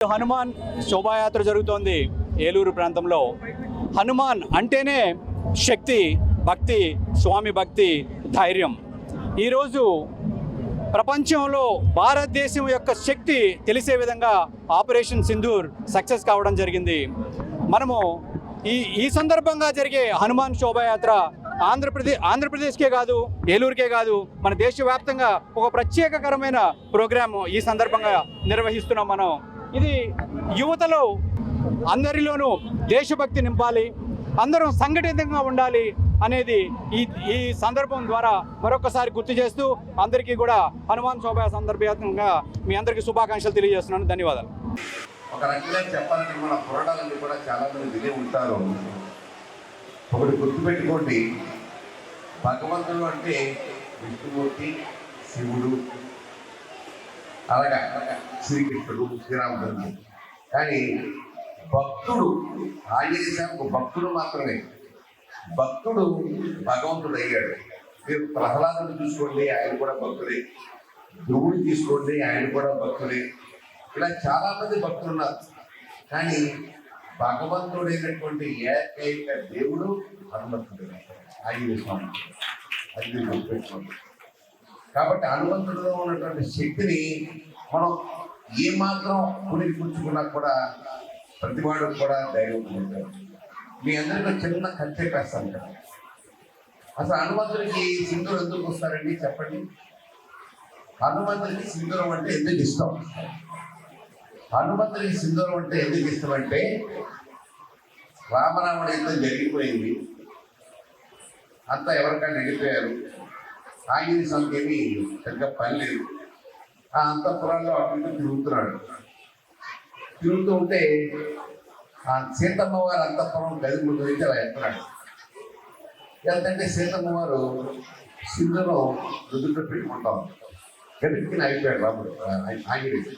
హనుమాన్ శోభాయాత్ర జరుగుతోంది ఏలూరు ప్రాంతంలో. హనుమాన్ అంటేనే శక్తి, భక్తి, స్వామి భక్తి, ధైర్యం. ఈరోజు ప్రపంచంలో భారతదేశం యొక్క శక్తి తెలిసే విధంగా ఆపరేషన్ సింధూర్ సక్సెస్ కావడం జరిగింది. మనము ఈ సందర్భంగా జరిగే హనుమాన్ శోభాయాత్ర ఆంధ్రప్రదేశ్కే కాదు, ఏలూరుకే కాదు, మన దేశవ్యాప్తంగా ఒక ప్రత్యేకకరమైన ప్రోగ్రాము ఈ సందర్భంగా నిర్వహిస్తున్నాం మనం. ఇది యువతలో అందరిలోనూ దేశభక్తి నింపాలి, అందరూ సంఘటితంగా ఉండాలి అనేది ఈ సందర్భం ద్వారా మరొకసారి గుర్తు చేస్తూ అందరికీ కూడా హనుమాన్ శోభా సందర్భంగా మీ అందరికీ శుభాకాంక్షలు తెలియజేస్తున్నాను. ధన్యవాదాలు. ఒక రకంగా చెప్పాలంటే మన పురాణాలన్నీ కూడా చాలా మంది వినే ఉంటారు. ఒకటి గుర్తుపెట్టుకోండి, భగవంతుడు అంటే విష్ణుమూర్తి, శివుడు, అలాగా శ్రీకృష్ణుడు, శ్రీరామచంద్రుడు. కానీ భక్తుడు ఆంజనేయ స్వామి భక్తుడు మాత్రమే. భక్తుడు భగవంతుడు అయ్యాడు. మీరు ప్రహ్లాదుని చూసుకోండి, ఆయన కూడా భక్తుడే. ధ్రువుడు తీసుకోండి, ఆయన కూడా భక్తుడే. ఇలా చాలామంది భక్తులు ఉన్నారు. కానీ భగవంతుడైనటువంటి ఏకైక దేవుడు హనుమంతుడు, ఆంజనేయ స్వామి. అది మీరు గుర్తుపెట్టుకోండి. కాబట్టి హనుమంతుడిలో ఉన్నటువంటి శక్తిని మనం ఏమాత్రం పుణికి పుచ్చుకున్నా కూడా ప్రతివాడు కూడా ధైర్యం ఉంటారు. మీ అందరికీ చిన్న కథ చెప్పేస్తాను కదా. అసలు హనుమంతుడికి సింధూరం ఎందుకు వస్తారండి చెప్పండి. హనుమంతుడికి సింధూరం అంటే ఎందుకు ఇష్టం? హనుమంతుడికి సింధూరం అంటే ఎందుకు ఇష్టం అంటే, రామరాముడి యుద్ధం జరిగిపోయింది, అంతా ఎవరికైనా వెళ్ళిపోయారు. ఆంజనేయ స్వామికి ఏమీ సరిగ్గా పని లేదు. ఆ అంతఃపురాల్లో అటు ఇటు తిరుగుతూ ఉంటే ఆ సీతమ్మ వారు అంతఃపురం గది ముందు అయితే అలా వెళ్తున్నాడు. ఎంతంటే సీతమ్మ వారు సింధురం రుద్దుతో పెట్టుకుంటాం. గదికి అయిపోయాడు రాముడు ఆంజనేయుడు.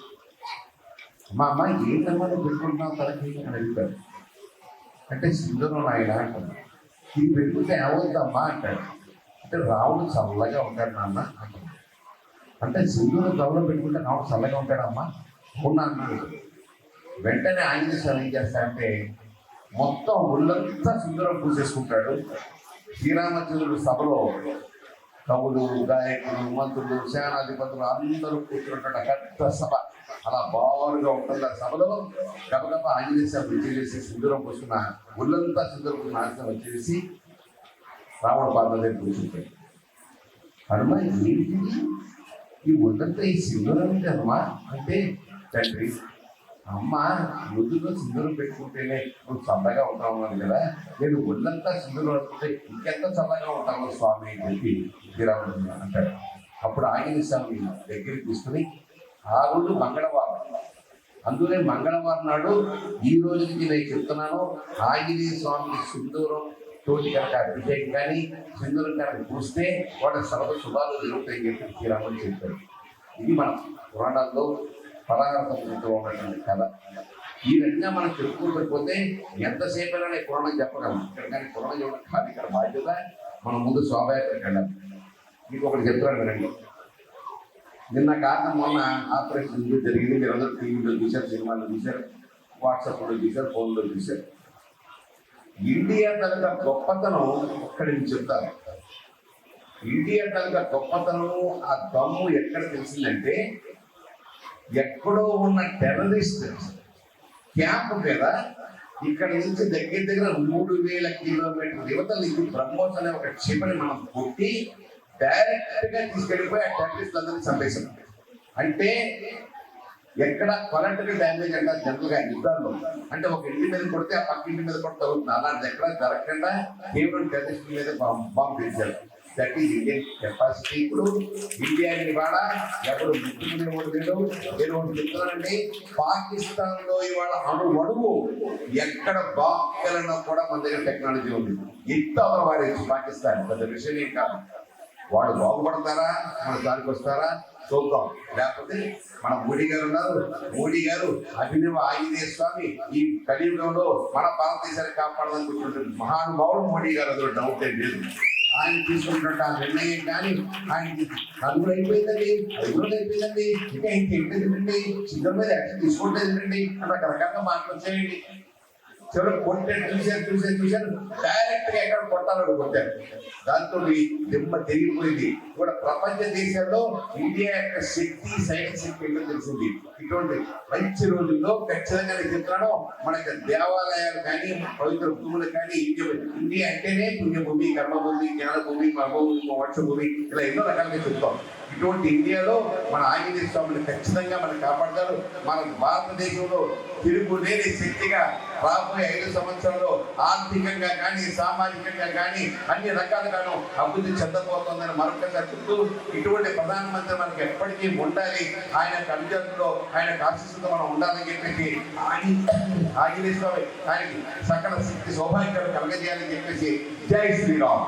మా అమ్మాయి ఏంటమ్మా పెట్టుకుంటున్నాం తనకి అని అడిగాడు. అంటే సింధురం ఆయన అంటాడు. ఇది పెట్టుకుంటే ఏమవుద్దమ్మా అంటాడు. అంటే రాముడు చల్లగా ఉంటాడు నాన్న అంటాడు. అంటే సింధూరం తలలో పెట్టుకుంటే రాముడు చల్లగా ఉంటాడమ్మా ఉన్నా అన్నాడు. వెంటనే ఆంజనేయ స్వామి ఏం చేస్తాడంటే మొత్తం ఒళ్ళంతా సింధూరం పూసేసుకుంటాడు. శ్రీరామచంద్రుడు సభలో కవులు, గాయకులు, మంత్రులు, సేనాధిపతులు అందరూ కూర్చుంటాడు. పెద్ద సభ అలా బారుగా ఉంటుంది. ఆ సభలో గబగబ ఆంజనేయ స్వామి వచ్చేసి సింధూరం పూసుకున్న ఒళ్ళంతా సింధూరం పూసుకున్న ఆంజనేయ వచ్చేసి రాముడు పాత్ర దగ్గర కూర్చుంటాడు. హనుమ ఏంటి ఈ ఒళ్ళంతా ఈ సింధూరం ఏంటి హనుమ అంటే, తండ్రి అమ్మ ముద్దులో సింధూరం పెట్టుకుంటేనే నువ్వు చల్లగా ఉంటావు కదా, నేను ఒళ్ళంతా సింధూరం పెట్టుకుంటే ఇంకెంత చల్లగా ఉంటావు స్వామి అని చెప్పి శ్రీరాముడు అంటాడు. అప్పుడు ఆంజనేయ స్వామి దగ్గరికి తీసుకుని, ఆ రోజు మంగళవారం, అందులో మంగళవారం నాడు ఈ రోజుకి నేను చెప్తున్నాను, ఆంజనేయ స్వామికి సింధూరం తోటి కనుక అభిషేకం కానీ సింధూరం కనుక పూస్తే వాళ్ళ సర్వ శుభాలు జరుగుతాయని చెప్పి శ్రీరాముడు చెప్పారు. ఇది మన పురాణాల్లో పరాగతంతో ఉన్నటువంటి కథ. ఈ రకంగా మనం చెప్పుకుంటూ పోతే ఎంతసేపు అయినా పురాణం చెప్పగలం. ఇక్కడ కానీ పురాణం చెప్పడం కాదు ఇక్కడ బాధ్యత. మనం ముందు శోభయాత్రకు వెళ్ళాలి. మీకు ఒకటి చెప్తున్నాను వినండి. నిన్న కారణం మొన్న ఆపరేషన్ జరిగింది. మీరు అందరూ టీవీలో చూశారు, సినిమాలో చూశారు, వాట్సాప్లో చూశారు, ఫోన్లో చూశారు. ఇండియా తగ్గ గొప్పతనం ఒక్కడి నుంచి చెప్తారు. ఇండియా తగ్గ గొప్పతనం ఆ దమ్ము ఎక్కడ తెలిసిందంటే, ఎక్కడో ఉన్న టెర్రరిస్ట్ క్యాంప్ మీద ఇక్కడ నుంచి దగ్గర 3000 కిలోమీటర్ల యువతలు ఇది బ్రహ్మోస్ అనే ఒక క్షిపణి మనం కొట్టి డైరెక్ట్ గా తీసుకెళ్ళిపోయి ఆ టెర్రరిస్ట్ అందరినీ చంపేశాం. అంటే ఎక్కడ కొలాటరల్ డ్యామేజ్ అంటారు జనరల్ గా యుద్ధాల్లో. అంటే ఒక ఇంటి మీద కొడితే ఆ పక్క ఇంటి మీద కొడితే అవుతుంది. అలాంటిది ఎక్కడ జరగకుండా కేవలం టెర్రరిస్ట్ మీద బాంబు వేశారు. That is Indian capacity. ఇప్పుడు ఇండియాని ఇవాళ ఎప్పుడు ముట్టుకునేవాడు లేడు. నేను ఒకటి చెప్తున్నానండి, పాకిస్తాన్ లో ఇవాళ అణువు ఎక్కడ బాగున్నా కూడా మన దగ్గర టెక్నాలజీ ఉంది. ఎంత వాడేది పాకిస్తాన్ పెద్ద విషయం ఏం కాదు. వాడు బాగుపడతారా, మన దానికి వస్తారా చూద్దాం. లేకపోతే మన మోడీ గారు ఉన్నారు. మోడీ గారు అభినవ ఆంజనేయ స్వామి ఈ కలియుగంలో మన భారతదేశాన్ని కాపాడాలనుకుంటున్న మహానుభావుడు మోడీ గారు, అందులో డౌట్ ఏం లేదు. ఆయన తీసుకుంటున్న ఆ నిర్ణయం కానీ ఆయనకి 4 అయిపోయిందండి, 5 అయిపోయిందండి, ఇంకా ఇంకేంటండి, సిద్ధం మీద యాక్షన్ తీసుకోవట్లేదండి అని రకరకాల మాటలు వచ్చాయండి. చివరికి కొట్టాడు, చూశారు డైరెక్ట్ గా ఎక్కడ కొట్టాలని కొట్టారు. దాంతో దిమ్మ తిరిగిపోయింది. కూడా ప్రపంచ దేశాల్లో ఇండియా యొక్క శక్తి, సైనిక శక్తి ఏంటో తెలిసింది. ఇటువంటి మంచి రోజుల్లో ఖచ్చితంగా నేను చెప్తున్నాను, మనకి దేవాలయాలు కానీ పవిత్ర భూములు కానీ ఇండియా అంటేనే పుణ్యభూమి, కర్మభూమి, జ్ఞానభూమి, మర్మభూమి, మోక్షభూమి, ఇలా ఎన్నో రకాలుగా చెప్తాం. ఇటువంటి ఇండియాలో మన ఆంజనేయ స్వామిని ఖచ్చితంగా మనం కాపాడతారు. మన భారతదేశంలో తిరుగులేని శక్తిగా రాబోయే 5 సంవత్సరాల్లో ఆర్థికంగా కానీ, సామాజికంగా కానీ అన్ని రకాలుగాను అభివృద్ధి చెందబోతోందని మరొకసారి చెప్తూ, ఇటువంటి ప్రధానమంత్రి మనకి ఎప్పటికీ ఉండాలి, ఆయన కన్జర్లో ఆయన ఆశీస్సుతో మనం ఉండాలని చెప్పేసి ఆంజనేయ స్వామి ఆయనకి సకల శక్తి సౌభాగ్యాలు కలగజేయాలని చెప్పేసి జై శ్రీరామ్.